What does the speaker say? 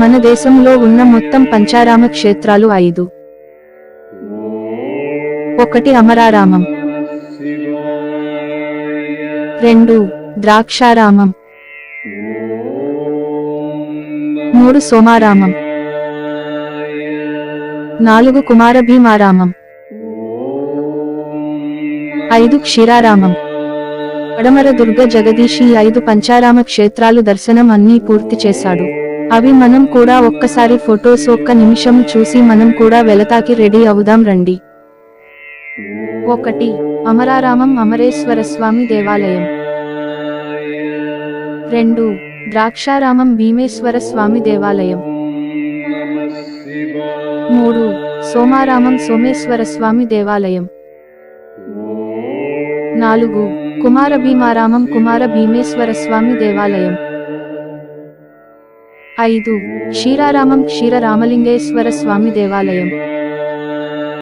మన దేశంలో ఉన్న మొత్తం పంచారామ క్షేత్రాలు 5. 1 అమరారామం, 2 ద్రాక్షారామం, 3 సోమారామం, 4 కుమారభీమారామం, 5 క్షీరారామం. పడమర దుర్గ జగదీశి 5 పంచారామ క్షేత్రాలు దర్శనం అన్నీ పూర్తి చేశాడు. అవి మనం కూడా ఒక్కసారి ఫొటోస్ ఒక్క నిమిషం చూసి మనం కూడా వెళతాకి రెడీ అవుదాం రండి. 1 అమరారామం అమరేశ్వరస్వామి దేవాలయం, 2 ద్రాక్షారామం భీమేశ్వర స్వామి దేవాలయం, 3 సోమారామం సోమేశ్వర స్వామి దేవాలయం, 4 కుమారభీమారామం కుమార భీమేశ్వర స్వామి దేవాలయం, 5 క్షీరారామం క్షీర రామలింగేశ్వర స్వామి దేవాలయం.